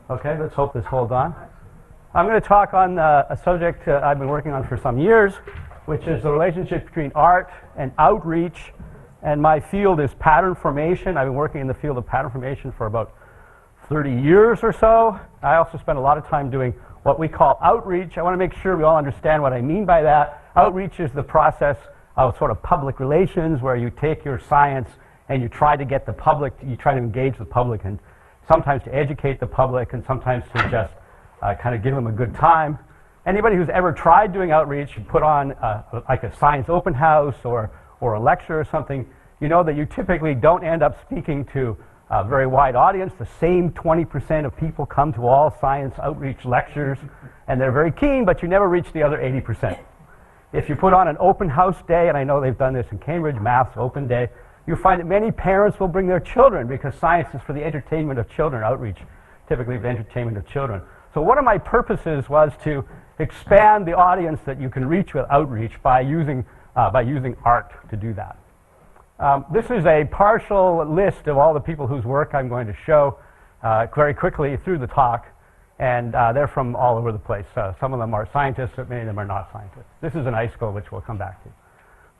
Okay, let's hope this holds on. I'm going to talk on a subject I've been working on for some years, which is the relationship between art and outreach. And my field is pattern formation. I've been working in the field of pattern formation for about 30 years or so. I also spend a lot of time doing what we call outreach. I want to make sure we all understand what I mean by that. Outreach is the process of sort of public relations where you take your science and you try to get the public, you try to engage the public, and sometimes to educate the public and sometimes to just kind of give them a good time. Anybody who's ever tried doing outreach, you put on like a science open house or a lecture or something, you know that you typically don't end up speaking to a very wide audience. The same 20% of people come to all science outreach lectures, and they're very keen, but you never reach the other 80%. If you put on an open house day, and I know they've done this in Cambridge, Maths Open Day, you find that many parents will bring their children because science is for the entertainment of children, outreach typically the entertainment of children. So one of my purposes was to expand the audience that you can reach with outreach by using art to do that. This is a partial list of all the people whose work I'm going to show very quickly through the talk, and they're from all over the place. Some of them are scientists, but many of them are not scientists. This is an icicle, which we'll come back to.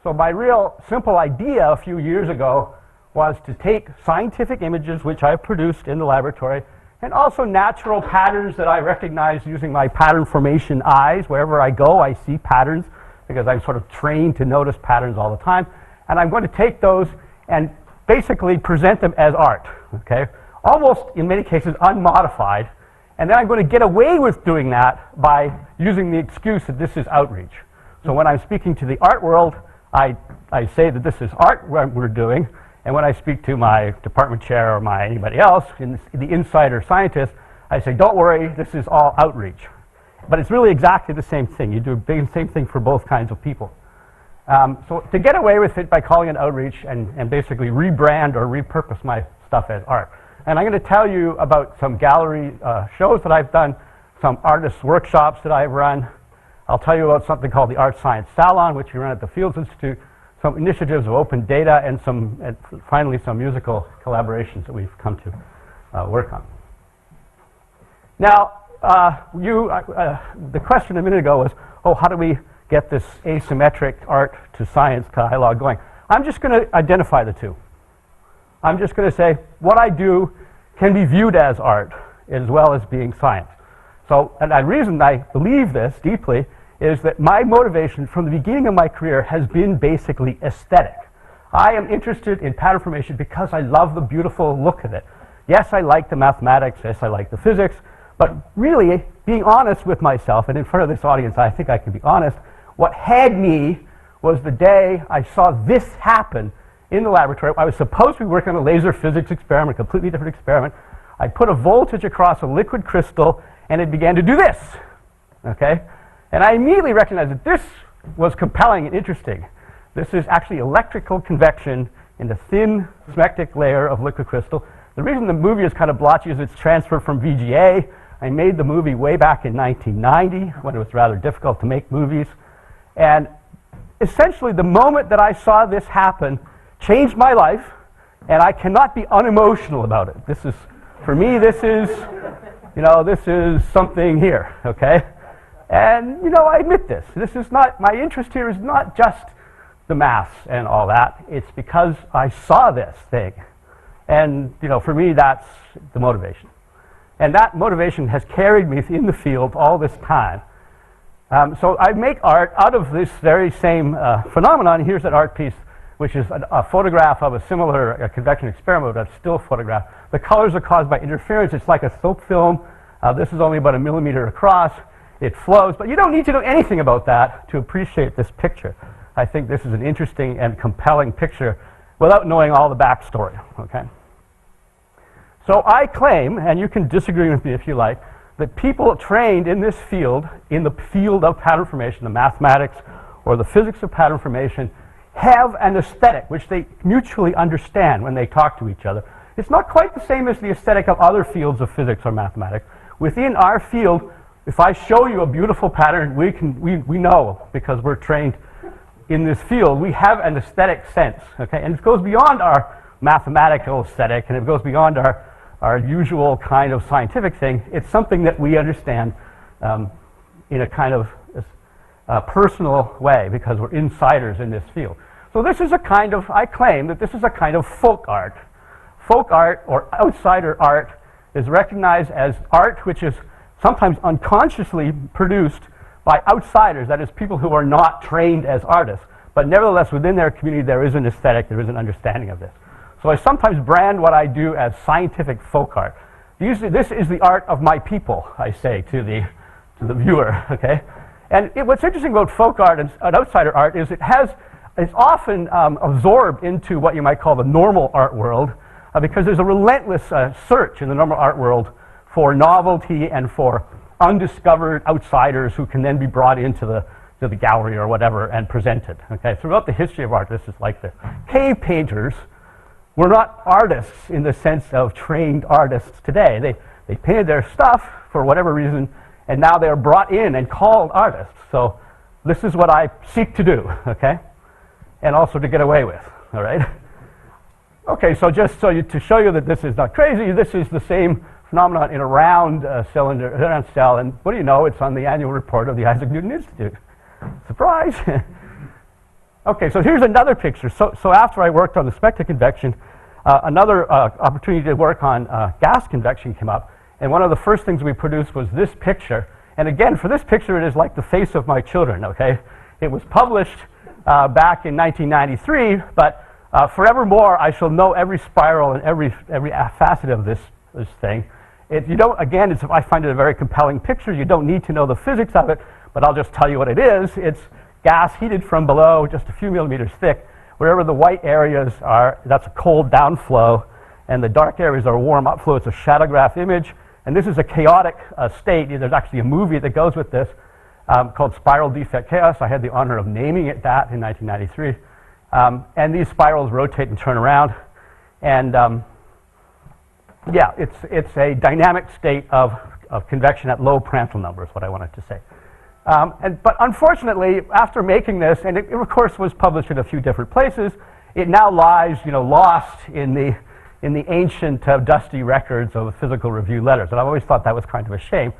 So my real simple idea a few years ago was to take scientific images, which I've produced in the laboratory, and also natural patterns that I recognize using my pattern formation eyes. Wherever I go, I see patterns because I'm sort of trained to notice patterns all the time. And I'm going to take those and basically present them as art, okay? Almost, in many cases, unmodified. And then I'm going to get away with doing that by using the excuse that this is outreach. So when I'm speaking to the art world, I say that this is art we're doing, and when I speak to my department chair or anybody else, the insider scientist, I say, don't worry, this is all outreach. But it's really exactly the same thing. You do the same thing for both kinds of people. So to get away with it by calling it outreach and basically rebrand or repurpose my stuff as art. And I'm going to tell you about some gallery shows that I've done, some artist workshops that I've run. I'll tell you about something called the ArtSci Salon, which we run at the Fields Institute, some initiatives of open data, and finally some musical collaborations that we've come to work on. Now, the question a minute ago was, oh, how do we get this asymmetric art to science dialogue going? I'm just going to identify the two. I'm just going to say what I do can be viewed as art as well as being science. So, and the reason I believe this deeply is that my motivation from the beginning of my career has been basically aesthetic. I am interested in pattern formation because I love the beautiful look of it. Yes, I like the mathematics, yes, I like the physics, but really, being honest with myself, and in front of this audience, I think I can be honest, what had me was the day I saw this happen in the laboratory. I was supposed to be working on a laser physics experiment, a completely different experiment. I put a voltage across a liquid crystal, and it began to do this, okay? And I immediately recognized that this was compelling and interesting. This is actually electrical convection in the thin smectic layer of liquid crystal. The reason the movie is kind of blotchy is it's transferred from VGA. I made the movie way back in 1990 when it was rather difficult to make movies. And essentially the moment that I saw this happen changed my life, and I cannot be unemotional about it. This is, for me, this is something here, okay? And, I admit this. This is not, my interest here is not just the maths and all that. It's because I saw this thing. And, for me, that's the motivation. And that motivation has carried me in the field all this time. So I make art out of this very same phenomenon. Here's an art piece, which is a photograph of a similar convection experiment, but a still photograph. The colors are caused by interference. It's like a soap film. This is only about 1 millimeter across. It flows, but you don't need to know anything about that to appreciate this picture. I think this is an interesting and compelling picture without knowing all the backstory, okay? So I claim, and you can disagree with me if you like, that people trained in this field, in the field of pattern formation, the mathematics or the physics of pattern formation, have an aesthetic which they mutually understand when they talk to each other. It's not quite the same as the aesthetic of other fields of physics or mathematics. Within our field, if I show you a beautiful pattern, we know, because we're trained in this field, we have an aesthetic sense, okay? And it goes beyond our mathematical aesthetic, and it goes beyond our our usual kind of scientific thing. It's something that we understand in a kind of personal way because we're insiders in this field. So this is a kind of, I claim that this is a kind of folk art. Folk art or outsider art is recognized as art which is sometimes unconsciously produced by outsiders, that is, people who are not trained as artists, but nevertheless within their community there is an aesthetic, there is an understanding of this. So I sometimes brand what I do as scientific folk art. Usually this is the art of my people, I say to the viewer, okay? And what's interesting about folk art and outsider art is it's often absorbed into what you might call the normal art world because there's a relentless search in the normal art world for novelty and for undiscovered outsiders who can then be brought into the gallery or whatever and presented, okay? Throughout the history of art, this is like this. Cave painters were not artists in the sense of trained artists today. They painted their stuff for whatever reason, and now they are brought in and called artists. So this is what I seek to do, okay? And also to get away with, all right? Okay, so just to show you that this is not crazy, this is the same phenomenon in a round cylinder, round cell, and what do you know? It's on the annual report of the Isaac Newton Institute. Surprise! Okay, so here's another picture. So after I worked on the spectroconvection, another opportunity to work on gas convection came up, and one of the first things we produced was this picture. And again, for this picture, it is like the face of my children, okay? It was published back in 1993, but forevermore, I shall know every spiral and every facet of this thing. I find it a very compelling picture. You don't need to know the physics of it, but I'll just tell you what it is. It's gas heated from below, just a few millimeters thick. Wherever the white areas are, that's a cold downflow, and the dark areas are warm upflow. It's a shadowgraph image, and this is a chaotic state. There's actually a movie that goes with this called Spiral Defect Chaos. I had the honor of naming it that in 1993. And these spirals rotate and turn around, and yeah, it's a dynamic state of convection at low Prandtl number is what I wanted to say. But unfortunately, after making this, and it of course was published in a few different places, it now lies, lost in the ancient dusty records of physical review letters, and I've always thought that was kind of a shame.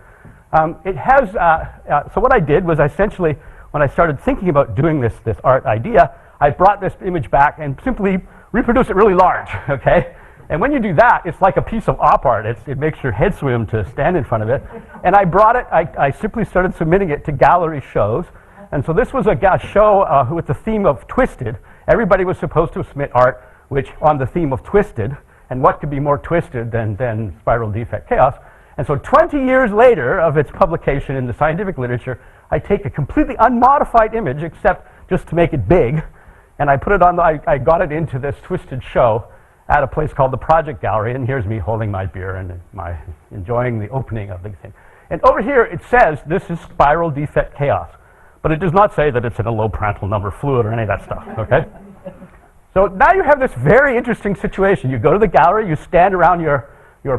So what I did was essentially, when I started thinking about doing this art idea, I brought this image back and simply reproduced it really large, okay? And when you do that, it's like a piece of op art. It makes your head swim to stand in front of it. And I brought it, I simply started submitting it to gallery shows. And so this was a show with the theme of Twisted. Everybody was supposed to submit art which on the theme of Twisted. And what could be more twisted than Spiral Defect Chaos? And so 20 years later of its publication in the scientific literature, I take a completely unmodified image, except just to make it big, and I put it on, I got it into this Twisted show at a place called the Project Gallery, and here's me holding my beer and enjoying the opening of the thing. And over here it says this is Spiral Defect Chaos, but it does not say that it's in a low Prandtl number fluid or any of that stuff, okay? So now you have this very interesting situation. You go to the gallery, you stand around your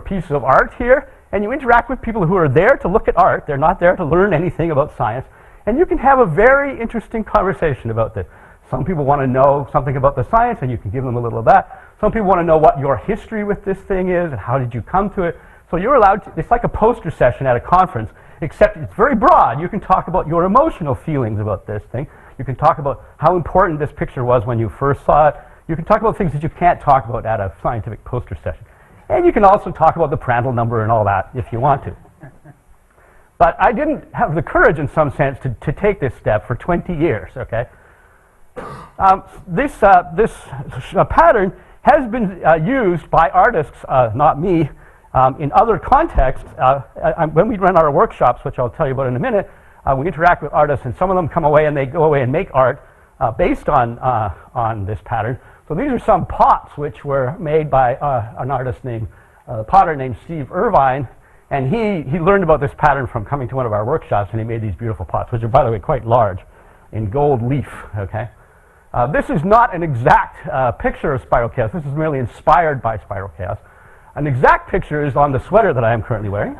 piece of art here, and you interact with people who are there to look at art. They're not there to learn anything about science, and you can have a very interesting conversation about this. Some people want to know something about the science, and you can give them a little of that. Some people want to know what your history with this thing is, and how did you come to it. So you're allowed to, it's like a poster session at a conference, except it's very broad. You can talk about your emotional feelings about this thing. You can talk about how important this picture was when you first saw it. You can talk about things that you can't talk about at a scientific poster session. And you can also talk about the Prandtl number and all that if you want to. But I didn't have the courage, in some sense, to take this step for 20 years, okay? This pattern has been used by artists, not me, in other contexts. When we run our workshops, which I'll tell you about in a minute, we interact with artists, and some of them come away and they go away and make art based on this pattern. So these are some pots which were made by an artist named, potter named Steve Irvine, and he learned about this pattern from coming to one of our workshops, and he made these beautiful pots, which are, by the way, quite large, in gold leaf, okay? This is not an exact picture of Spiral Chaos. This is merely inspired by Spiral Chaos. An exact picture is on the sweater that I am currently wearing,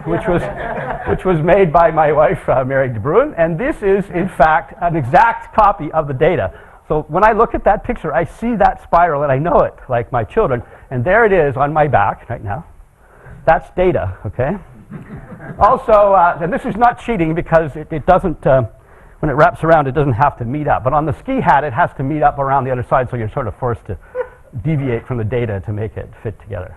which was made by my wife, Mary de Bruin, and this is, in fact, an exact copy of the data. So when I look at that picture, I see that spiral and I know it, like my children. And there it is on my back right now. That's data, okay? Also, and this is not cheating because it doesn't, when it wraps around, it doesn't have to meet up. But on the ski hat, it has to meet up around the other side, so you're sort of forced to deviate from the data to make it fit together.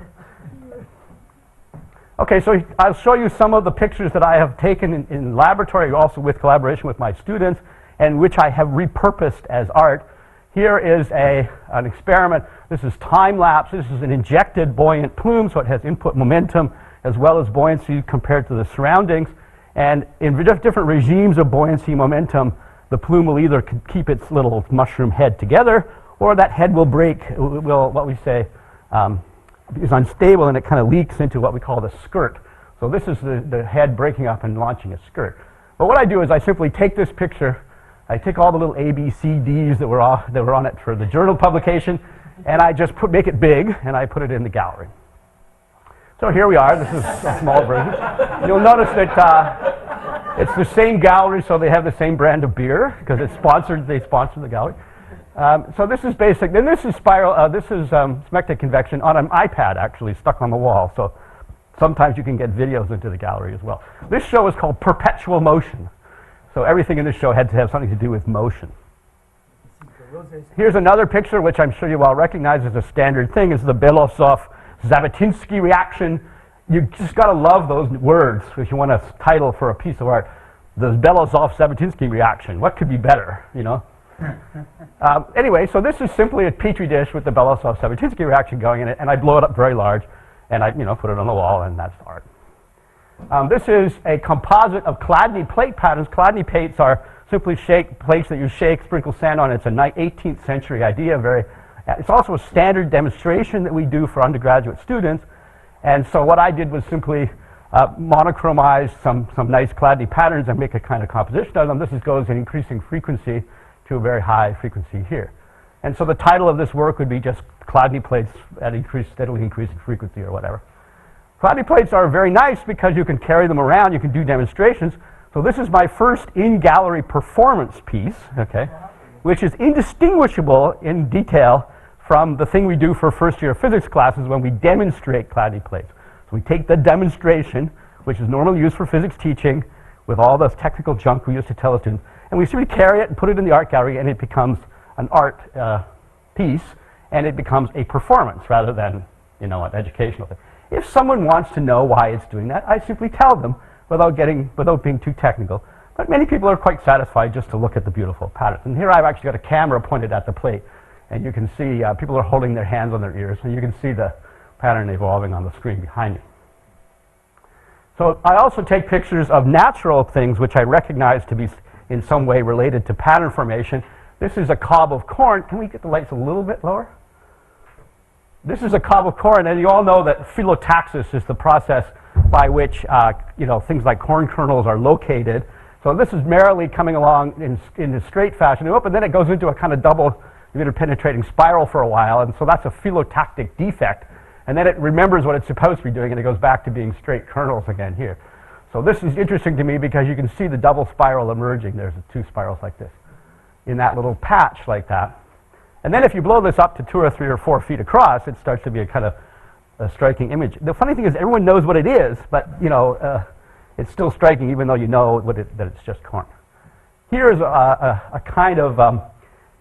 Okay, so I'll show you some of the pictures that I have taken in laboratory, also with collaboration with my students, and which I have repurposed as art. Here is an experiment. This is time-lapse. This is an injected buoyant plume, so it has input momentum as well as buoyancy compared to the surroundings. And in different regimes of buoyancy momentum, the plume will either keep its little mushroom head together, or that head will break, will what we say is unstable, and it kind of leaks into what we call the skirt. So this is the head breaking up and launching a skirt. But what I do is I simply take this picture, I take all the little A, B, C, Ds that were on it for the journal publication, and I just make it big, and I put it in the gallery. So here we are. This is a small version. You'll notice that it's the same gallery, so they have the same brand of beer, because it's sponsored, they sponsor the gallery. So this is basic. Then this is spiral, this is smectic convection on an iPad, actually, stuck on the wall. So sometimes you can get videos into the gallery as well. This show is called Perpetual Motion. So everything in this show had to have something to do with motion. Here's another picture, which I'm sure you all recognize as a standard thing, is the Belousov-Zhabotinsky reaction. You just got to love those words if you want a title for a piece of art. The Belousov-Zhabotinsky reaction. What could be better, you know? Anyway, so this is simply a petri dish with the Belousov-Zhabotinsky reaction going in it, and I blow it up very large, and I put it on the wall, and that's art. This is a composite of Chladni plate patterns. Chladni plates are simply plates that you shake, sprinkle sand on. It's a 18th century idea. It's also a standard demonstration that we do for undergraduate students. And so what I did was simply monochromize some nice Chladni patterns and make a kind of composition of them. This goes in increasing frequency to a very high frequency here. And so the title of this work would be just Chladni plates at steadily increasing frequency or whatever. Chladni plates are very nice because you can carry them around, you can do demonstrations. So this is my first in-gallery performance piece, okay, which is indistinguishable in detail from the thing we do for first-year physics classes when we demonstrate Chladni plates. So we take the demonstration, which is normally used for physics teaching, with all the technical junk we used to tell the students, and we simply carry it and put it in the art gallery, and it becomes an art piece, and it becomes a performance rather than, an educational thing. If someone wants to know why it's doing that, I simply tell them without being too technical. But many people are quite satisfied just to look at the beautiful patterns. And here I've actually got a camera pointed at the plate, and you can see people are holding their hands on their ears, and you can see the pattern evolving on the screen behind you. So I also take pictures of natural things which I recognize to be in some way related to pattern formation. This is a cob of corn. Can we get the lights a little bit lower? This is a cob of corn, and you all know that phyllotaxis is the process by which things like corn kernels are located. So this is merrily coming along in a straight fashion, and then it goes into a kind of double interpenetrating spiral for a while, and so that's a phylotactic defect. And then it remembers what it's supposed to be doing, and it goes back to being straight kernels again here. So this is interesting to me because you can see the double spiral emerging. There's two spirals like this in that little patch like that. And then if you blow this up to 2 or 3 or 4 feet across, it starts to be a kind of a striking image. The funny thing is everyone knows what it is, but it's still striking even though you know that it's just corn. Here's a kind of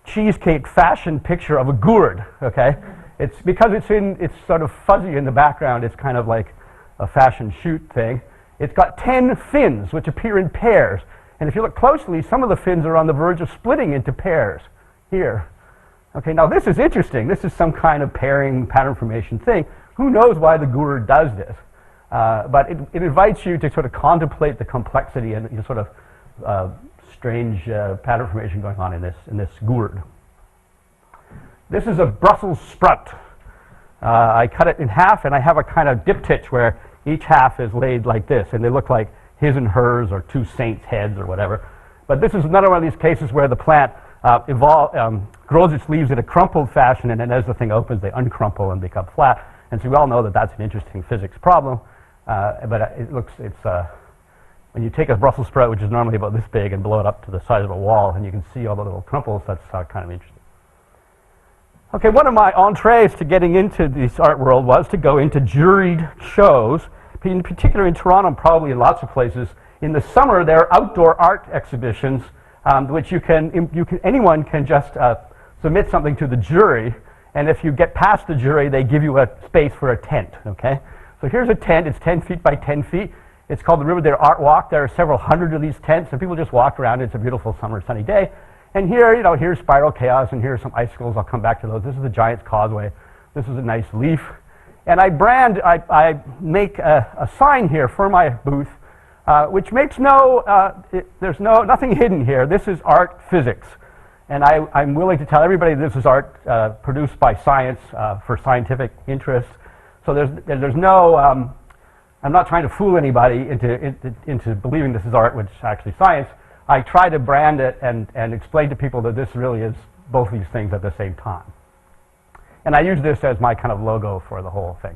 cheesecake fashion picture of a gourd, okay? It's because it's sort of fuzzy in the background, it's kind of like a fashion shoot thing. It's got 10 fins which appear in pairs. And if you look closely, some of the fins are on the verge of splitting into pairs here. Okay, now this is interesting. This is some kind of pairing pattern formation thing. Who knows why the gourd does this? But it invites you to sort of contemplate the complexity and sort of strange pattern formation going on in this gourd. This is a Brussels sprout. I cut it in half, and I have a kind of diptych where each half is laid like this, and they look like his and hers or two saints' heads or whatever. But this is another one of these cases where the plant grows its leaves in a crumpled fashion, and then as the thing opens, they uncrumple and become flat. And so we all know that that's an interesting physics problem. But when you take a Brussels sprout, which is normally about this big, and blow it up to the size of a wall, and you can see all the little crumples, that's kind of interesting. Okay, one of my entrees to getting into this art world was to go into juried shows, in particular in Toronto and probably in lots of places. In the summer, there are outdoor art exhibitions, which anyone can just submit something to the jury, and if you get past the jury, they give you a space for a tent, okay? So here's a tent, it's 10 feet by 10 feet. It's called the Riverdale Art Walk. There are several hundred of these tents, and people just walk around. It's a beautiful summer sunny day. And here, here's Spiral Chaos, and here's some icicles. I'll come back to those. This is the Giant's Causeway. This is a nice leaf. And I make a sign here for my booth, which makes there's nothing hidden here. This is art physics. And I'm willing to tell everybody this is art produced by science for scientific interest. So there's no, I'm not trying to fool anybody into believing this is art, which is actually science. I try to brand it and explain to people that this really is both these things at the same time. And I use this as my kind of logo for the whole thing.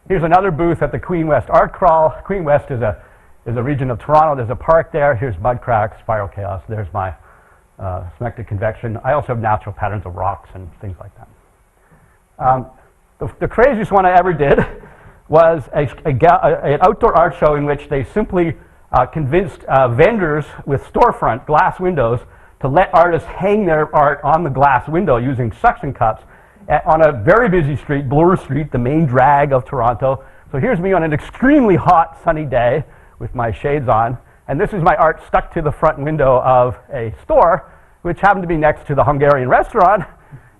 Here's another booth at the Queen West Art Crawl. Queen West is a region of Toronto. There's a park there. Here's Mud Cracks, Spiral Chaos. There's my smectic convection. I also have natural patterns of rocks and things like that. The craziest one I ever did was an outdoor art show in which they simply convinced vendors with storefront glass windows to let artists hang their art on the glass window using suction cups on a very busy street, Bloor Street, the main drag of Toronto. So here's me on an extremely hot sunny day with my shades on, and this is my art stuck to the front window of a store, which happened to be next to the Hungarian restaurant.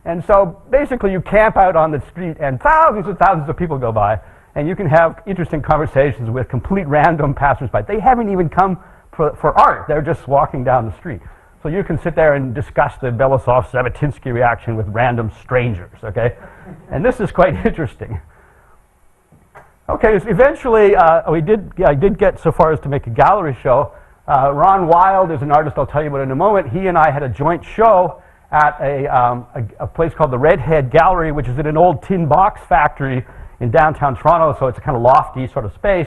And so basically you camp out on the street and thousands and thousands of people go by, and you can have interesting conversations with complete random passersby. They haven't even come for art. They're just walking down the street. So you can sit there and discuss the Belousov-Zhabotinsky reaction with random strangers, okay? And this is quite interesting. Okay, so eventually I did get so far as to make a gallery show. Ron Wild is an artist I'll tell you about in a moment. He and I had a joint show at a place called the Redhead Gallery, which is in an old tin box factory in downtown Toronto, so it's a kind of lofty sort of space.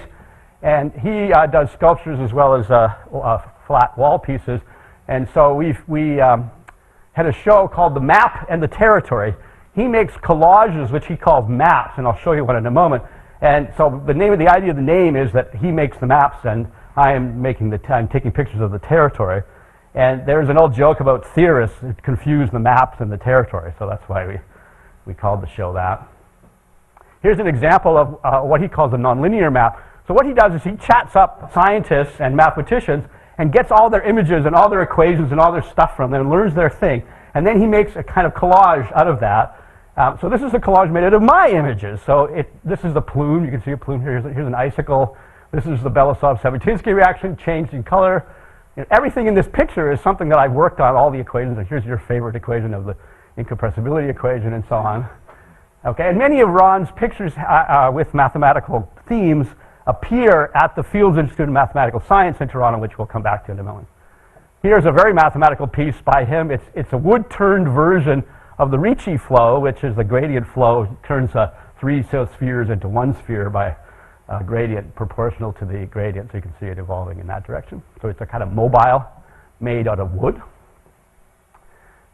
And he does sculptures as well as flat wall pieces. And so we had a show called The Map and the Territory. He makes collages, which he calls maps, and I'll show you one in a moment. And so the idea of the name is that he makes the maps, and I am I'm taking pictures of the territory. And there's an old joke about theorists who confuse the maps and the territory, so that's why we called the show that. Here's an example of what he calls a nonlinear map. So what he does is he chats up scientists and mathematicians and gets all their images and all their equations and all their stuff from them and learns their thing. And then he makes a kind of collage out of that. So this is a collage made out of my images. So this is the plume. You can see a plume here. Here's an icicle. This is the Belousov-Zhabotinsky reaction, changed in color. Everything in this picture is something that I've worked on, all the equations. And here's your favorite equation of the incompressibility equation and so on. Okay, and many of Ron's pictures with mathematical themes appear at the Fields Institute of Mathematical Science in Toronto, which we'll come back to in a moment. Here's a very mathematical piece by him. It's a wood-turned version of the Ricci flow, which is the gradient flow. It turns 3 spheres into 1 sphere by a gradient proportional to the gradient, so you can see it evolving in that direction. So it's a kind of mobile made out of wood.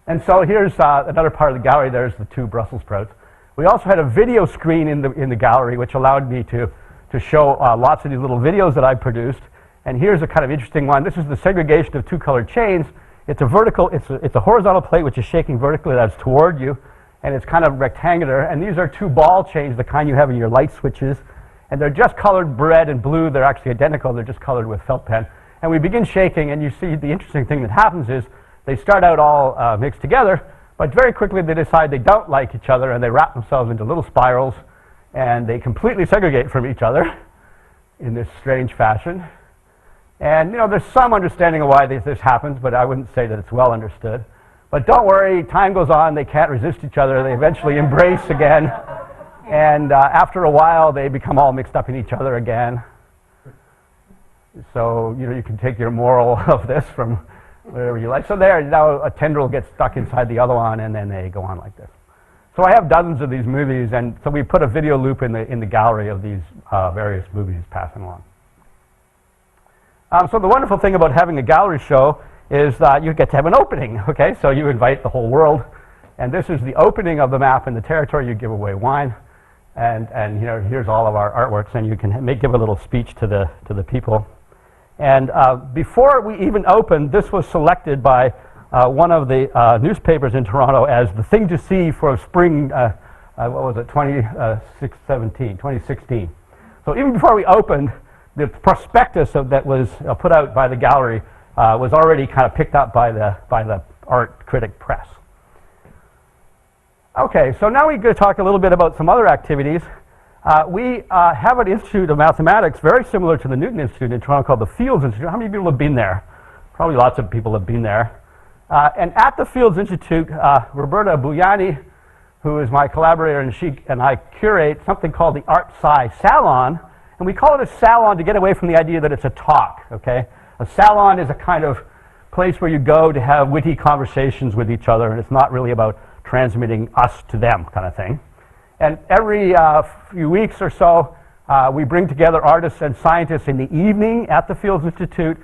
And so here's another part of the gallery. There's the 2 Brussels sprouts. We also had a video screen in the gallery, which allowed me to show lots of these little videos that I produced. And here's a kind of interesting one. This is the segregation of 2 colored chains. It's a horizontal plate which is shaking vertically, that's toward you, and it's kind of rectangular. And these are 2 ball chains, the kind you have in your light switches. And they're just colored red and blue. They're actually identical. They're just colored with felt pen. And we begin shaking, and you see the interesting thing that happens is they start out all mixed together, but very quickly they decide they don't like each other, and they wrap themselves into little spirals, and they completely segregate from each other in this strange fashion. And there's some understanding of why this happens, but I wouldn't say that it's well understood. But don't worry, time goes on, they can't resist each other, they eventually embrace again, and after a while they become all mixed up in each other again. So you can take your moral of this from wherever you like. So there, now a tendril gets stuck inside the other one, and then they go on like this. So I have dozens of these movies, and so we put a video loop in the gallery of these various movies passing along. So the wonderful thing about having a gallery show is that you get to have an opening, okay? So you invite the whole world And this is the opening of the map in the territory. You give away wine. And here's all of our artworks, and you can give a little speech to the people. And before we even opened, this was selected by one of the newspapers in Toronto as the thing to see for spring, what was it, 2016. So even before we opened, the prospectus that was put out by the gallery was already kind of picked up by the art critic press. Okay, so now we're going to talk a little bit about some other activities. We have an Institute of Mathematics very similar to the Newton Institute in Toronto called the Fields Institute. How many people have been there? Probably lots of people have been there. And at the Fields Institute, Roberta Bujani, who is my collaborator, and she and I curate something called the ArtSci Salon. And we call it a salon to get away from the idea that it's a talk, okay? A salon is a kind of place where you go to have witty conversations with each other, and it's not really about transmitting us to them kind of thing. And every few weeks or so, we bring together artists and scientists in the evening at the Fields Institute,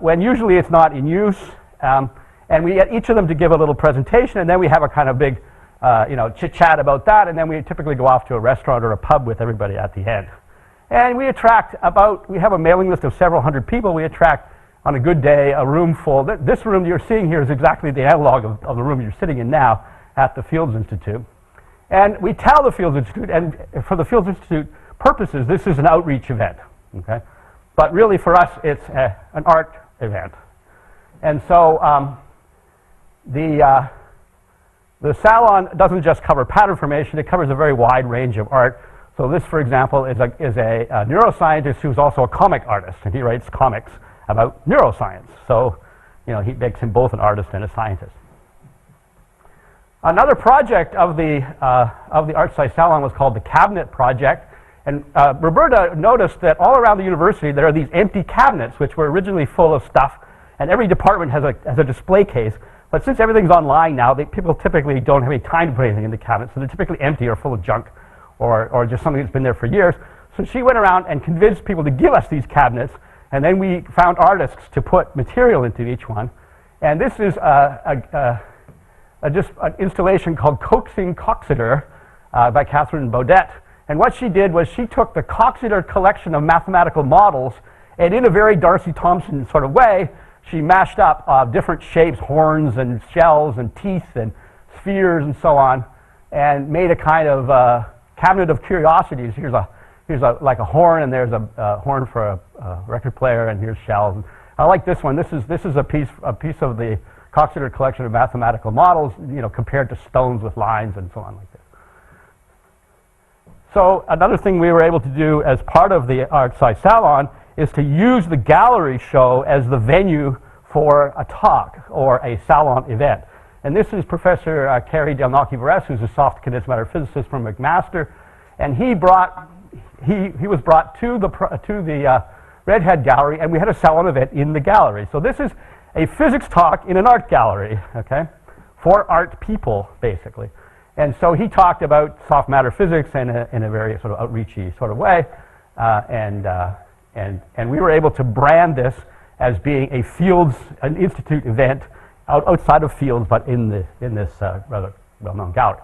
when usually it's not in use. And we get each of them to give a little presentation, and then we have a kind of big chit-chat about that, and then we typically go off to a restaurant or a pub with everybody at the end. And we attract we have a mailing list of several hundred people. We attract, on a good day, a room full. This room you're seeing here is exactly the analog of the room you're sitting in now at the Fields Institute. And we tell the Fields Institute, and for the Fields Institute purposes, this is an outreach event, okay? But really for us, it's an art event. And so the salon doesn't just cover pattern formation, it covers a very wide range of art. So this, for example, is a neuroscientist who's also a comic artist, and he writes comics about neuroscience. So, he makes him both an artist and a scientist. Another project of the ArtSci Salon was called the Cabinet Project. And Roberta noticed that all around the university there are these empty cabinets which were originally full of stuff, and every department has a display case. But since everything's online now, people typically don't have any time to put anything in the cabinet, so they're typically empty or full of junk or just something that's been there for years. So she went around and convinced people to give us these cabinets, and then we found artists to put material into each one. And this is just an installation called Coaxing Coxeter by Catherine Baudet. And what she did was she took the Coxeter collection of mathematical models, and in a very Darcy Thompson sort of way, she mashed up different shapes, horns and shells and teeth and spheres and so on, and made a kind of cabinet of curiosities. Here's like a horn, and there's a horn for a record player, and here's shells. And I like this one. This is a piece of the Coxeter collection of mathematical models, compared to stones with lines and so on like this. So another thing we were able to do as part of the ArtSci Salon is to use the gallery show as the venue for a talk or a salon event. And this is Professor Carrie Delnacki-Vares, who's a soft condensed matter physicist from McMaster, and he was brought to the Redhead Gallery, and we had a salon event in the gallery. So this is a physics talk in an art gallery, okay, for art people, basically. And so he talked about soft matter physics in a very sort of outreachy sort of way, and we were able to brand this as being an institute event outside of Fields, but in this rather well-known gallery.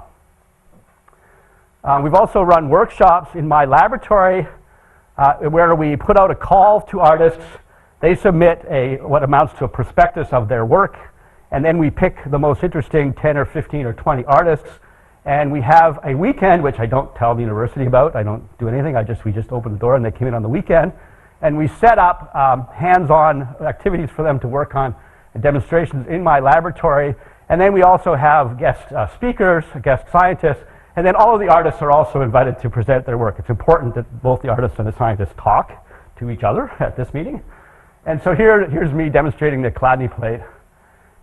We've also run workshops in my laboratory where we put out a call to artists. They submit what amounts to a prospectus of their work, and then we pick the most interesting 10 or 15 or 20 artists, and we have a weekend, which I don't tell the university about. I don't do anything. We just open the door, and they come in on the weekend, and we set up hands-on activities for them to work on, demonstrations in my laboratory, and then we also have guest speakers, guest scientists, and then all of the artists are also invited to present their work. It's important that both the artists and the scientists talk to each other at this meeting. And so here's me demonstrating the Chladni plate.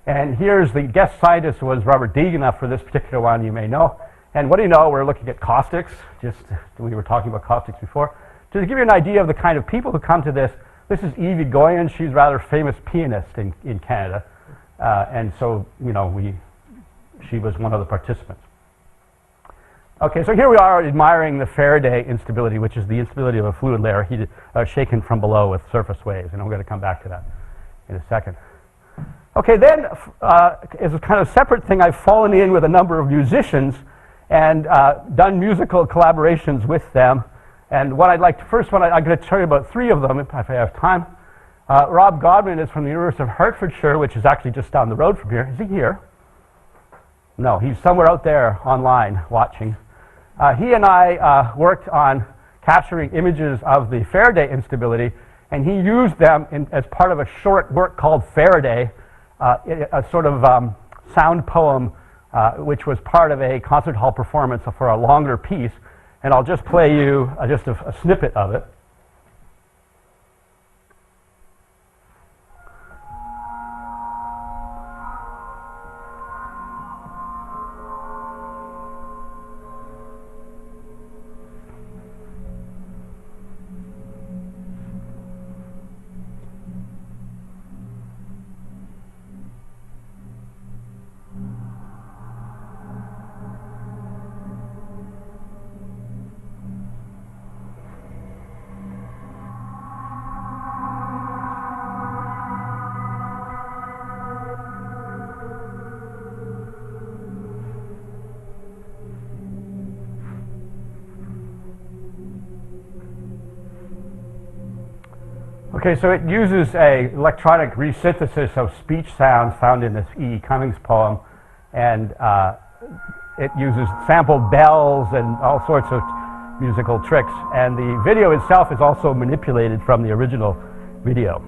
And here's the guest scientist was Robert Degenau for this particular one, you may know. And what do you know, we're looking at caustics. We were talking about caustics before. To give you an idea of the kind of people who come to this is Evie Goyen. She's a rather famous pianist in Canada. And so, she was one of the participants. Okay, so here we are admiring the Faraday instability, which is the instability of a fluid layer heated, shaken from below with surface waves, and I'm going to come back to that in a second. Okay, then as a kind of separate thing, I've fallen in with a number of musicians and done musical collaborations with them. And what I'd like to, first one, I'm going to tell you about three of them if I have time. Rob Godwin is from the University of Hertfordshire, which is actually just down the road from here. Is he here? No, he's somewhere out there online watching. He and I worked on capturing images of the Faraday instability, and he used them as part of a short work called Faraday, a sort of sound poem which was part of a concert hall performance for a longer piece. And I'll just play you just a snippet of it. Okay, so it uses a electronic resynthesis of speech sounds found in this E. Cummings poem, and it uses sampled bells and all sorts of musical tricks, and the video itself is also manipulated from the original video.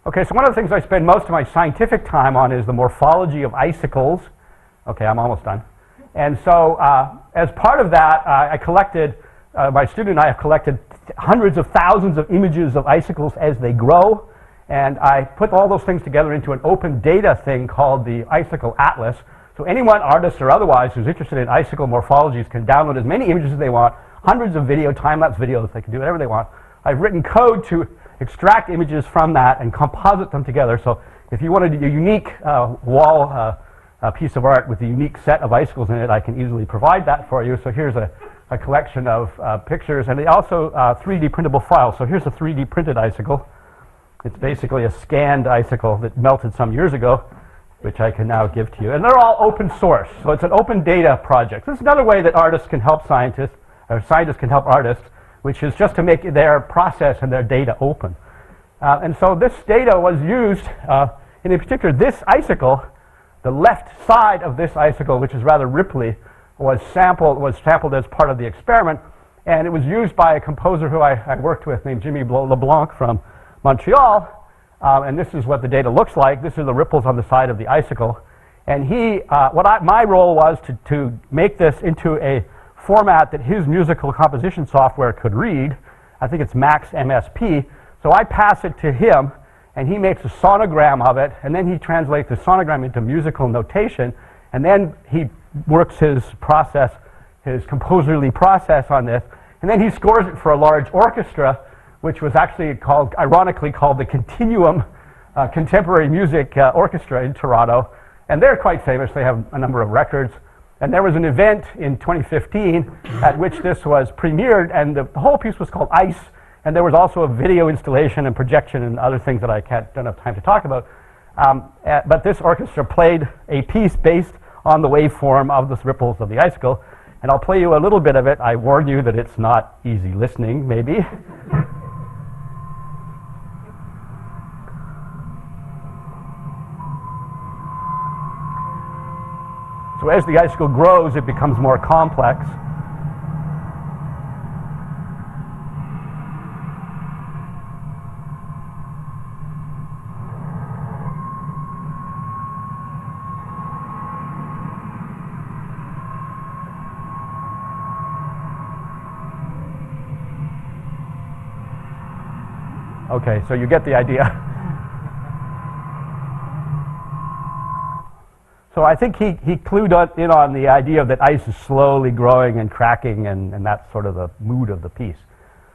Okay, so one of the things I spend most of my scientific time on is the morphology of icicles. Okay, I'm almost done. And so as part of that, I collected, my student and I have collected hundreds of thousands of images of icicles as they grow, and I put all those things together into an open data thing called the Icicle Atlas. So anyone, artist or otherwise, who's interested in icicle morphologies can download as many images as they want, hundreds of time-lapse videos, they can do whatever they want. I've written code to extract images from that and composite them together. So if you wanted a unique wall piece of art with a unique set of icicles in it, I can easily provide that for you. So here's a collection of pictures, and also 3D printable files. So here's a 3D printed icicle. It's basically a scanned icicle that melted some years ago, which I can now give to you. And they're all open source, so it's an open data project. This is another way that artists can help scientists, or scientists can help artists, which is just to make their process and their data open. And so this data was used, and in particular this icicle, the left side of this icicle, which is rather ripply, was sampled as part of the experiment, and it was used by a composer who I worked with named Jimmy LeBlanc from Montreal, and this is what the data looks like. This are the ripples on the side of the icicle, and my role was to make this into a format that his musical composition software could read. I think it's Max MSP, so I pass it to him, and he makes a sonogram of it, and then he translates the sonogram into musical notation, and then he works his process, his composerly process on this, and then he scores it for a large orchestra, which was actually ironically called the Continuum Contemporary Music Orchestra in Toronto, and they're quite famous. They have a number of records, and there was an event in 2015 at which this was premiered, and the whole piece was called Ice, and there was also a video installation and projection and other things that I don't have time to talk about, but this orchestra played a piece based on the waveform of the ripples of the icicle, and I'll play you a little bit of it. I warn you that it's not easy listening, maybe. So as the icicle grows, it becomes more complex. Okay, so you get the idea. So I think he clued in on the idea that ice is slowly growing and cracking, and that's sort of the mood of the piece.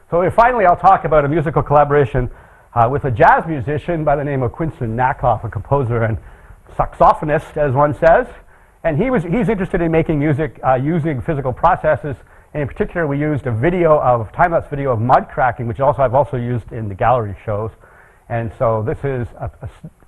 So finally, I'll talk about a musical collaboration with a jazz musician by the name of Quinston Nakoff, a composer and saxophonist, as one says. And he's interested in making music using physical processes. And in particular, we used a time-lapse video of mud cracking, which I've also used in the gallery shows. And so this is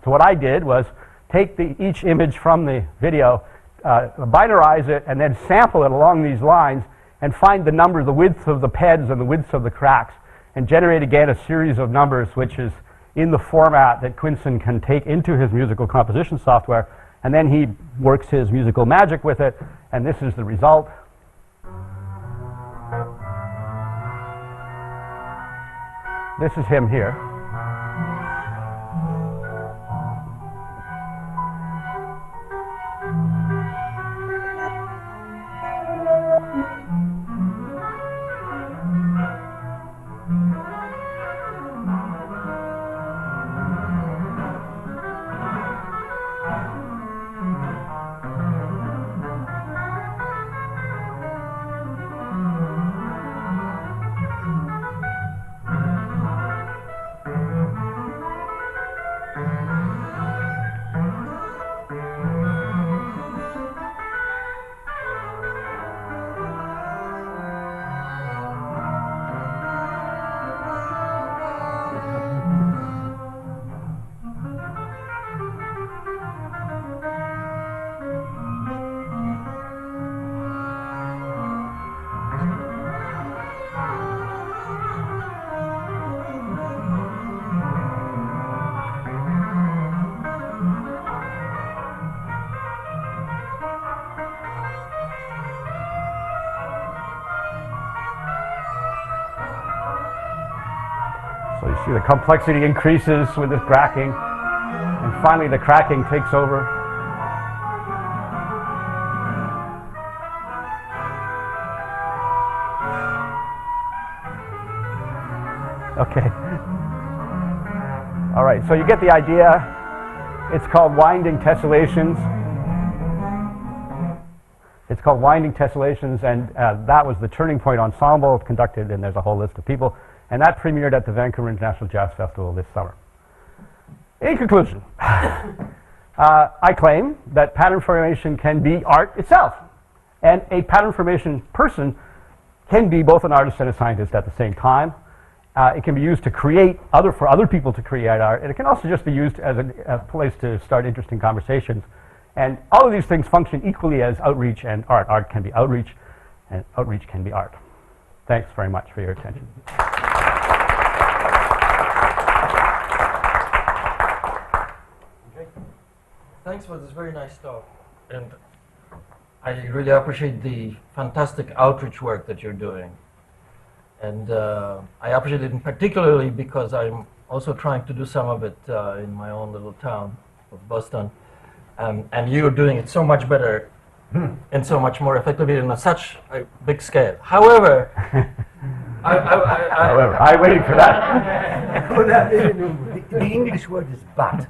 So what I did was take each image from the video, binarize it, and then sample it along these lines and find the numbers, the width of the PEDs and the widths of the cracks, and generate again a series of numbers which is in the format that Quinson can take into his musical composition software, and then he works his musical magic with it, and this is the result. This is him here. So you see the complexity increases with this cracking, and finally the cracking takes over. Okay. All right, so you get the idea. It's called winding tessellations. It's called winding tessellations, and that was the Turning Point Ensemble conducted, and there's a whole list of people. And that premiered at the Vancouver International Jazz Festival this summer. In conclusion, I claim that pattern formation can be art itself. And a pattern formation person can be both an artist and a scientist at the same time. It can be used to create for other people to create art, and it can also just be used as a place to start interesting conversations. And all of these things function equally as outreach and art. Art can be outreach, and outreach can be art. Thanks very much for your attention. Thanks for this very nice talk, and I really appreciate the fantastic outreach work that you're doing. And I appreciate it particularly because I'm also trying to do some of it in my own little town of Boston. And you're doing it so much better and so much more effectively on such a big scale. However, I'm waiting for that. The English word is but.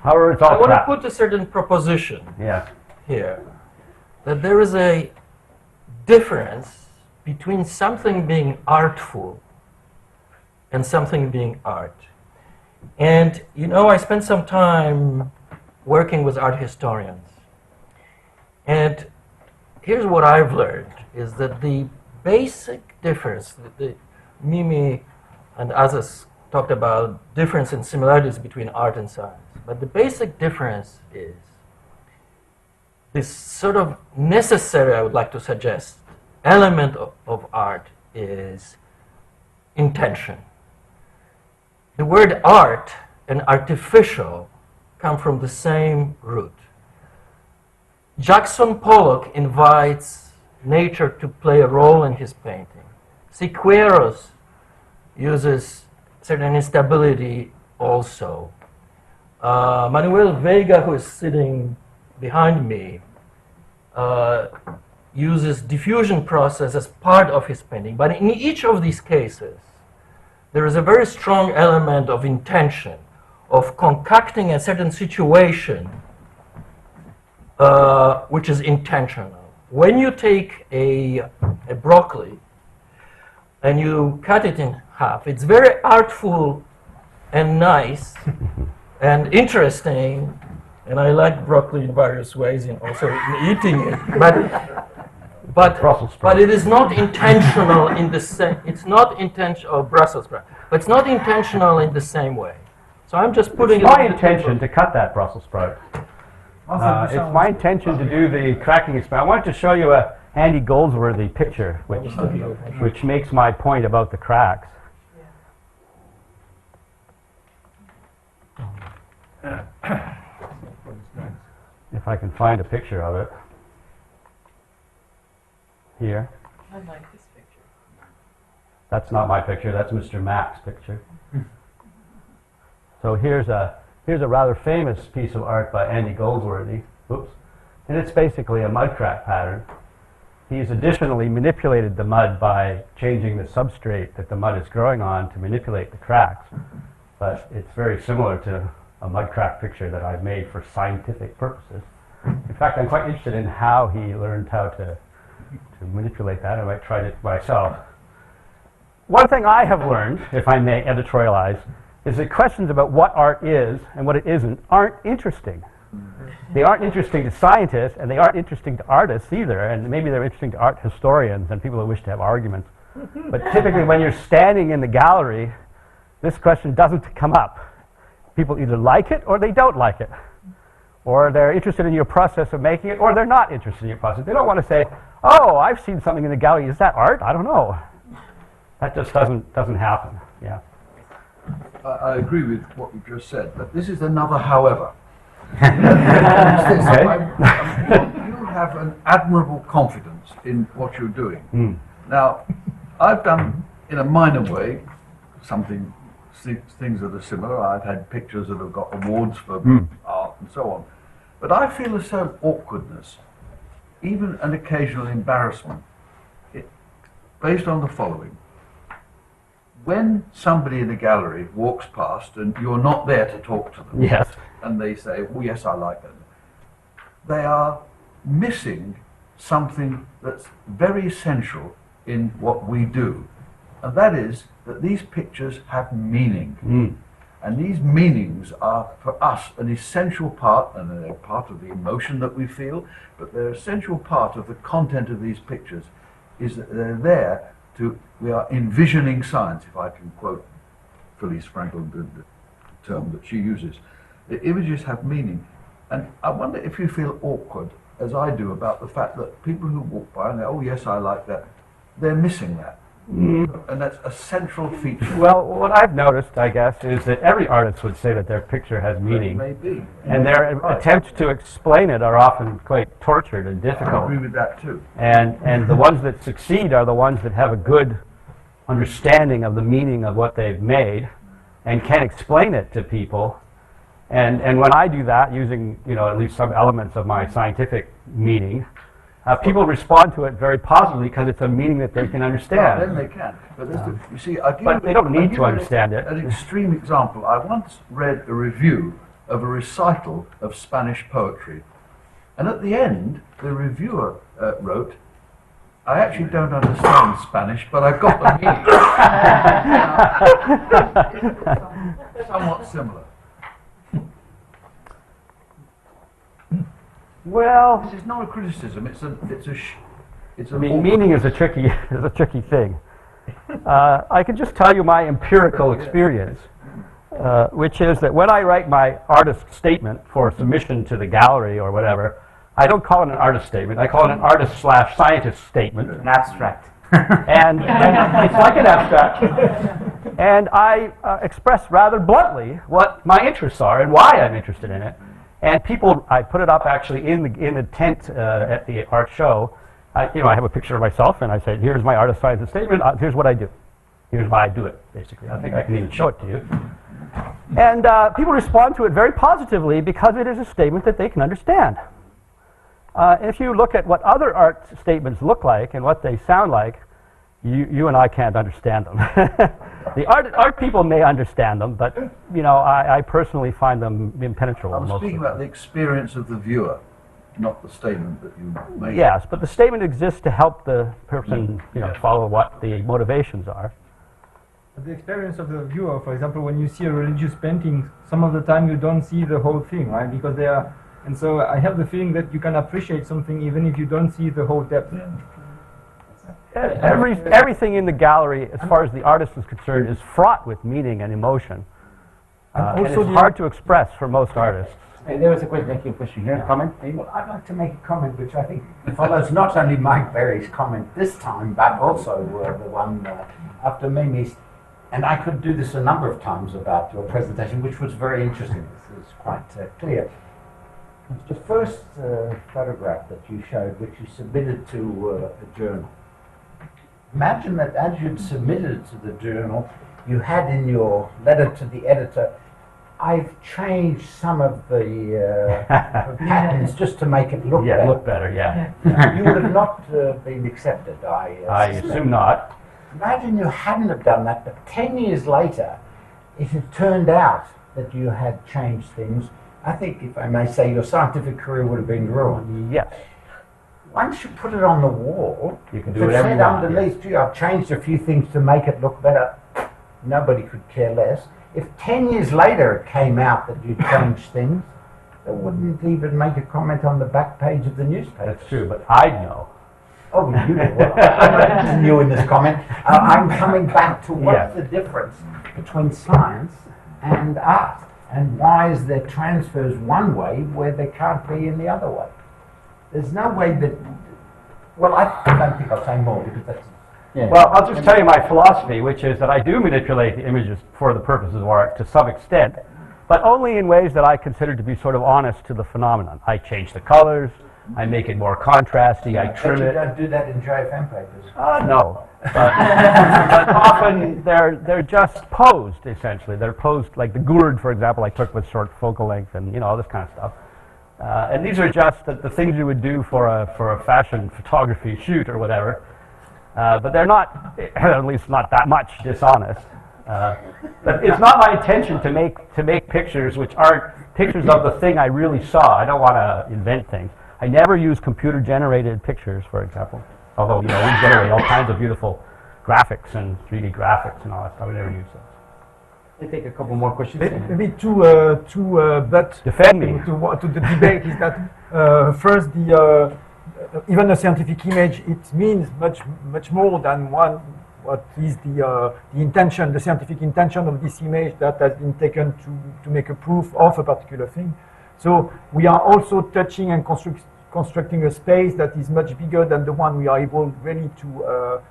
However, it's all I want to crap. put a certain proposition Yes. here, that there is a difference between something being artful and something being art. And you know, I spent some time working with art historians. And here's what I've learned, is that the basic difference, the Mimi and others talked about difference and similarities between art and science. But the basic difference is this sort of necessary, I would like to suggest, element of art is intention. The word art and artificial come from the same root. Jackson Pollock invites nature to play a role in his painting. Siqueiros uses certain instability also. Manuel Vega, who is sitting behind me, uses diffusion process as part of his painting. But in each of these cases, there is a very strong element of intention, of concocting a certain situation which is intentional. When you take a broccoli and you cut it in half, it's very artful and nice and interesting, and I like broccoli in various ways, and also in eating it. But it is not intentional in the same. It's not intentional. Brussels sprout, but it's not intentional in the same way. So I'm just putting It's it my on the intention table. to cut that Brussels sprout. It's my intention to do the cracking experiment. I wanted to show you a Andy Goldsworthy picture, which makes my point about the cracks. If I can find a picture of it. Here. I like this picture. That's not my picture, that's Mr. Mack's picture. So here's a rather famous piece of art by Andy Goldsworthy. Oops. And it's basically a mud crack pattern. He's additionally manipulated the mud by changing the substrate that the mud is growing on to manipulate the cracks. But it's very similar to a mud crack picture that I've made for scientific purposes. In fact, I'm quite interested in how he learned how to manipulate that. I might try it myself. One thing I have learned, if I may editorialize, is that questions about what art is and what it isn't aren't interesting. They aren't interesting to scientists, and they aren't interesting to artists either, and maybe they're interesting to art historians and people who wish to have arguments. But typically when you're standing in the gallery, this question doesn't come up. People either like it or they don't like it. Or they're interested in your process of making it, or they're not interested in your process. They don't want to say, oh, I've seen something in the gallery, is that art? I don't know. That just doesn't happen, yeah. I agree with what you just said, but this is another however. You have an admirable confidence in what you're doing. Now, I've done, in a minor way, things that are similar. I've had pictures that have got awards for art and so on. But I feel a certain awkwardness, even an occasional embarrassment, based on the following. When somebody in a gallery walks past and you're not there to talk to them, Yes. and they say, oh yes, I like that, they are missing something that's very essential in what we do. And that is that these pictures have meaning. And these meanings are, for us, an essential part, and they're part of the emotion that we feel, but they're an essential part of the content of these pictures, is that they're there we are envisioning science, if I can quote Felice Franklin, the term that she uses. The images have meaning. And I wonder if you feel awkward, as I do, about the fact that people who walk by and go, oh yes, I like that, they're missing that. And that's a central feature. Well, what I've noticed, I guess, is that every artist would say that their picture has meaning. Maybe. And their attempts to explain it are often quite tortured and I difficult. agree with that too. And the ones that succeed are the ones that have a good understanding of the meaning of what they've made and can explain it to people. And when I do that, using at least some elements of my scientific meaning, people respond to it very positively because it's a meaning that they can understand. Then they can. But you see, But they don't need to understand it. An extreme example. I once read a review of a recital of Spanish poetry. And at the end, the reviewer wrote, I actually don't understand Spanish, but I've got the meaning. Somewhat similar. Well, This is not a criticism. It's a meaning is a tricky thing. I can just tell you my empirical experience, which is that when I write my artist statement for submission to the gallery or whatever, I don't call it an artist statement. I call it an artist/scientist statement. An abstract. And it's like an abstract. And I express rather bluntly what my interests are and why I'm interested in it. And people, I put it up actually in the tent at the art show. I have a picture of myself, and I say, here's my artist scientist statement. Here's what I do. Here's why I do it, basically. I think I can even show it to you. And people respond to it very positively because it is a statement that they can understand. If you look at what other art statements look like and what they sound like, you and I can't understand them. The art people may understand them, but I personally find them impenetrable. I'm speaking about the experience of the viewer, not the statement that you made. Yes, but the statement exists to help the person follow what the motivations are. The experience of the viewer, for example, when you see a religious painting, some of the time you don't see the whole thing, right? Because they are, and so I have the feeling that you can appreciate something even if you don't see the whole depth. Everything in the gallery, as far as the artist is concerned, is fraught with meaning and emotion. And also it's hard to express for most artists. There was a question here. Comment? Well, I'd like to make a comment which I think follows not only Mike Berry's comment this time, but also the one after Mimi's. And I could do this a number of times about your presentation, which was very interesting. This is quite clear. The first photograph that you showed, which you submitted to a journal. Imagine that as you'd submitted it to the journal, you had in your letter to the editor, I've changed some of the patterns just to make it look better. Look better, yeah. You would have not been accepted, I suspect. assume not. Imagine you hadn't have done that, but 10 years later, if it turned out that you had changed things, I think, if I may say, your scientific career would have been ruined. Yes. Once you put it on the wall, You can if do it whatever said you want. underneath, gee, I've changed a few things to make it look better, nobody could care less. If 10 years later it came out that you changed things, they wouldn't even make a comment on the back page of the newspaper. That's true, but I'd know. Oh, you know what? I'm not new in this comment. I'm coming back to what's Yeah. the difference between science and art, and why is there transfers one way where there can't be in the other way? There's no way that. Well, I don't think I'll say more because that's. Well, I'll just tell you my philosophy, which is that I do manipulate the images for the purposes of art to some extent, but only in ways that I consider to be sort of honest to the phenomenon. I change the colors, I make it more contrasty, I trim But you it. don't do that in JFM papers. No. But often they're just posed, essentially. They're posed, like the gourd, for example, I took with short focal length and, all this kind of stuff. And these are just the things you would do for a fashion photography shoot or whatever. But they're not, at least not that much, dishonest. But it's not my intention to make pictures which aren't pictures of the thing I really saw. I don't want to invent things. I never use computer-generated pictures, for example. Although, we generate all kinds of beautiful graphics and 3D graphics and all that stuff. I never use those. Let's take a couple more questions. Maybe but Defend me. to the debate is that first even a scientific image, it means much more than what is the intention, the scientific intention of this image that has been taken to make a proof of a particular thing. So we are also touching and constructing a space that is much bigger than the one we are able really to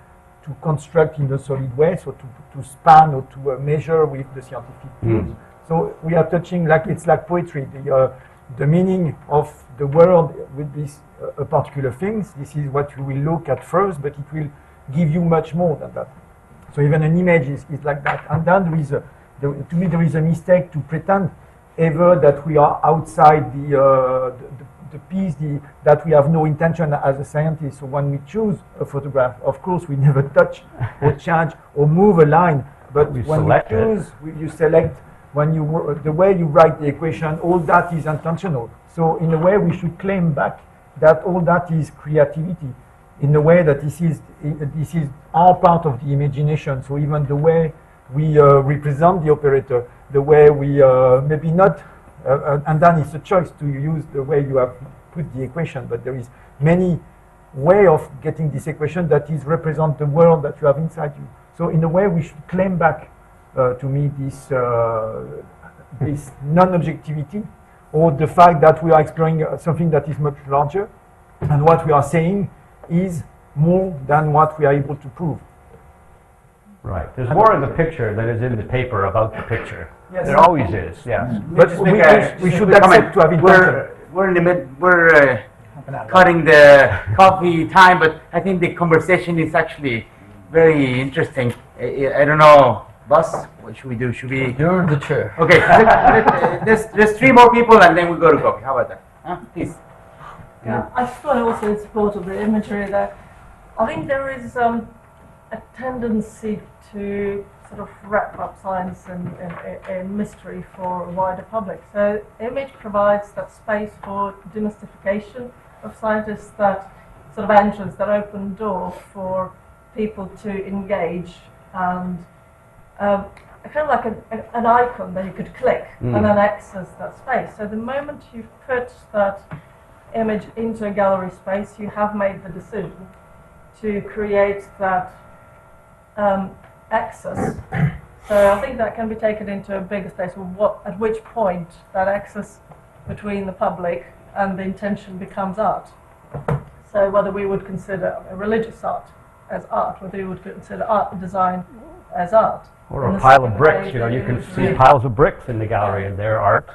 construct in a solid way, so to span or to measure with the scientific tools. So we are touching it's like poetry, the meaning of the world with these particular things. This is what you will look at first, but it will give you much more than that. So even an image is like that. And then to me there is a mistake to pretend ever that we are outside the piece, that we have no intention as a scientist. So when we choose a photograph, of course we never touch or change or move a line, but when we choose, you select, the way you write the equation, all that is intentional. So in a way we should claim back that all that is creativity, in a way that this is our part of the imagination. So even the way we represent the operator, the way we maybe not, and then it's a choice to use the way you have put the equation, but there is many way of getting this equation that is represent the world that you have inside you. So in a way we should claim back to me this non-objectivity, or the fact that we are exploring something that is much larger, and what we are saying is more than what we are able to prove. Right. There's more in the picture than is in the paper about the picture. Yes. There always is, yes. But we should accept to have intention. We're in the mid. We're cutting the coffee time, but I think the conversation is actually very interesting. I don't know, boss. What should we do? Should we? You're the chair. Okay. There's three more people, and then we go to coffee. How about that? Please. Yeah, I just want to also in support of the imagery that I think there is a tendency to sort of wrap up science in mystery for a wider public. So image provides that space for demystification of scientists, that sort of entrance, that open door for people to engage, and kind of like an icon that you could click and then access that space. So the moment you put that image into a gallery space, you have made the decision to create that access So I think that can be taken into a bigger space. At which point that access between the public and the intention becomes art. So whether we would consider a religious art as art, whether we would consider art design as art. Or a pile of bricks, you know, you can see piles of bricks in the gallery and they're art.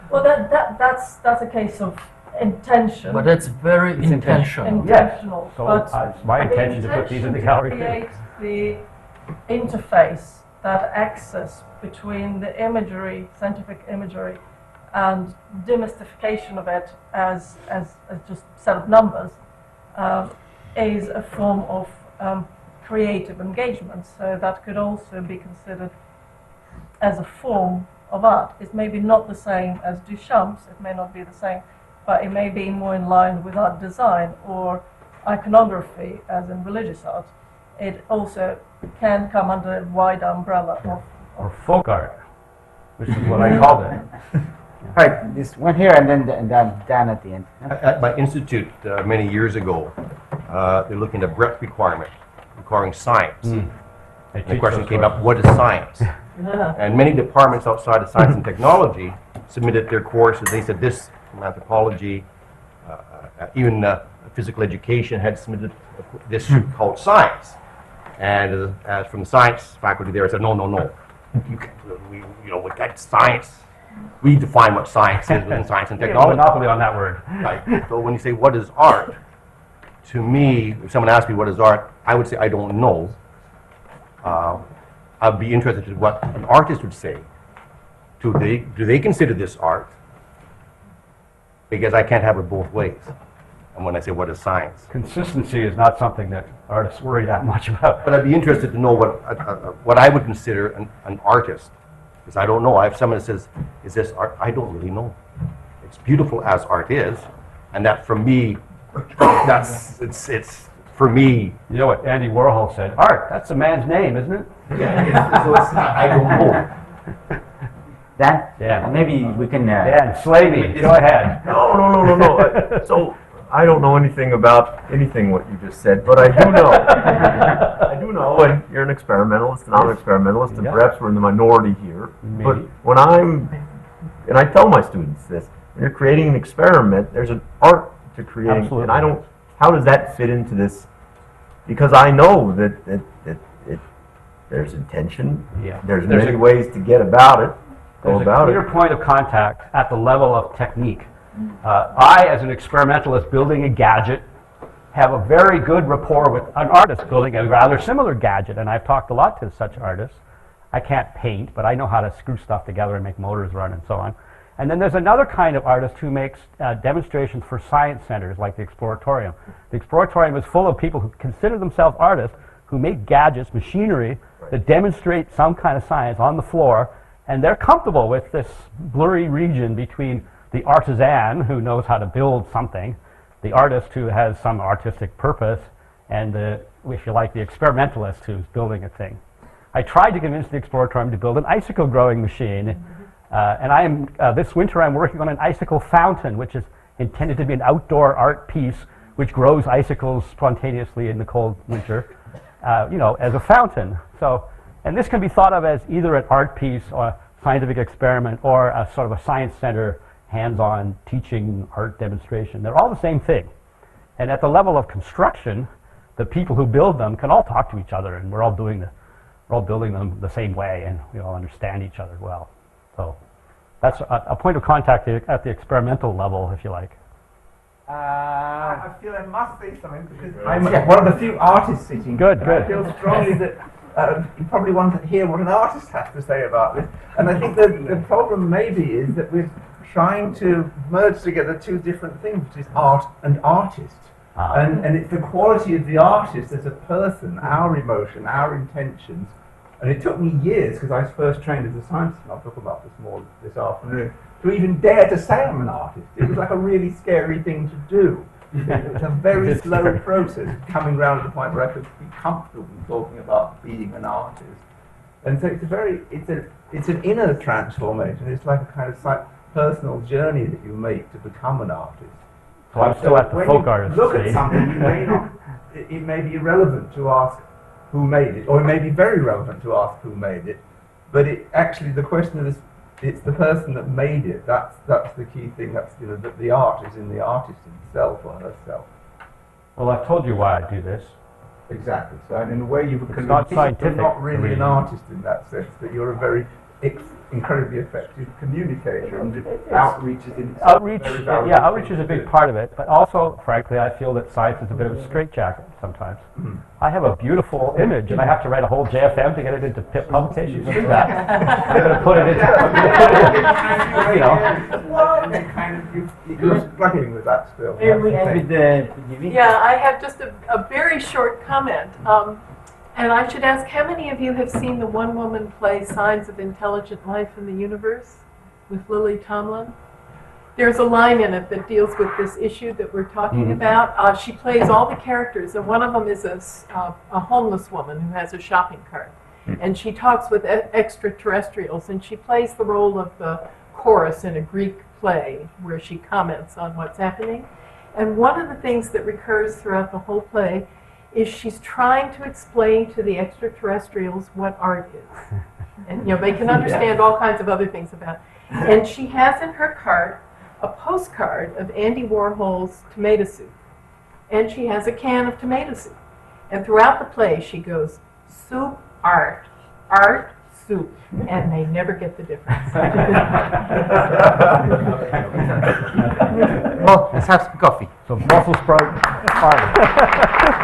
Well, that's a case of intention. But it's very intentional. Intentional. So But it's my intention to put these in the gallery to too. create the interface, that access between the imagery, scientific imagery, and demystification of it as just a set of numbers, is a form of creative engagement. So that could also be considered as a form of art. It's maybe not the same as Duchamp's, it may not be the same, but it may be more in line with art design or iconography as in religious art. It also can come under a wide umbrella of Or folk art, which is what I called it. All right, this one here and then Dan at the end. At my institute many years ago, they're looking at breadth requiring science. And the question came up, what is science? And many departments outside of science and technology submitted their courses. They said this from anthropology, even physical education had submitted this called science. And as from the science faculty there, I said, no. We got science. We define what science is within science and technology. Monopoly on that word. Right. So when you say what is art, to me, if someone asks me what is art, I would say I don't know. I'd be interested in what an artist would say. Do they consider this art? Because I can't have it both ways. And when I say what is science, Consistency is not something that artists worry that much about. but I'd be interested to know what I would consider an artist. Because I don't know. I have someone that says, is this art? I don't really know. It's beautiful as art is, and that for me, it's for me. You know what Andy Warhol said? Art, that's a man's name, isn't it? So it's not, I don't know. Dan? Yeah. Maybe we can... Dan, slay me. Go ahead. No. So I don't know anything about anything what you just said, but I do know. I do know, and you're an experimentalist, and I'm an experimentalist, and Yeah. perhaps we're in the minority here. Maybe. But when and I tell my students this, when you're creating an experiment, there's an art to creating, Absolutely. and I don't. How does that fit into this? Because I know that there's intention. Yeah. There's There's many a- ways to get about it. Go There's a about clear it. point of contact at the level of technique. I, as an experimentalist building a gadget, have a very good rapport with an artist building a rather similar gadget, and I've talked a lot to such artists. I can't paint, but I know how to screw stuff together and make motors run and so on. And then there's another kind of artist who makes demonstrations for science centers like the Exploratorium. The Exploratorium is full of people who consider themselves artists, who make gadgets, machinery, that demonstrate some kind of science on the floor, and they're comfortable with this blurry region between the artisan who knows how to build something, the artist who has some artistic purpose, and if you like, the experimentalist who's building a thing. I tried to convince the Exploratorium to build an icicle growing machine, and this winter I'm working on an icicle fountain, which is intended to be an outdoor art piece which grows icicles spontaneously in the cold winter, as a fountain. So, and this can be thought of as either an art piece or a scientific experiment or a sort of a science center hands-on teaching art demonstration. They're all the same thing. And at the level of construction, the people who build them can all talk to each other, and we're all building them the same way, and we all understand each other well. So that's a point of contact at the experimental level, if you like. I feel I must say something because I'm one of the few artists sitting. Good, and good. I feel strongly that you probably want to hear what an artist has to say about this. And I think that the problem maybe is that we're trying to merge together two different things, which is art and artist. And it's the quality of the artist as a person, our emotion, our intentions. And it took me years, because I was first trained as a scientist, and I'll talk about this more this afternoon, to even dare to say I'm an artist. It was like a really scary thing to do. It was a very slow process coming round to the point where I could be comfortable talking about being an artist. And so it's an inner transformation. It's like a kind of personal journey that you make to become an artist. So I'm still at the when folk you artist look stage. at something, you may not, it may be irrelevant to ask who made it, or it may be very relevant to ask who made it, but it actually the question is it's the person that made it. That's the key thing. That's that the art is in the artist himself or herself. Well, I've told you why I do this. Exactly. So in a way, you've not scientific, You're not really really. an artist in that sense. That you're a very incredibly effective communicator, and outreach is in itself Outreach, a very valuable yeah, outreach thing is a to big do. part of it, but also, frankly, I feel that science is a bit of a straitjacket sometimes. I have a beautiful image, and I have to write a whole JFM to get it into publications. Look at that. I'm going to put it into, you know. You're struggling with that still. Yeah, I have just a very short comment. And I should ask, how many of you have seen the one-woman play Signs of Intelligent Life in the Universe with Lily Tomlin? There's a line in it that deals with this issue that we're talking about. She plays all the characters, and one of them is a homeless woman who has a shopping cart. And she talks with extraterrestrials, and she plays the role of the chorus in a Greek play where she comments on what's happening. And one of the things that recurs throughout the whole play is she's trying to explain to the extraterrestrials what art is. And they can understand all kinds of other things about it. And she has in her cart a postcard of Andy Warhol's tomato soup. And she has a can of tomato soup. And throughout the play she goes, soup, art, art, soup. And they never get the difference. Well, let's have some coffee. So Brussels sprout farming.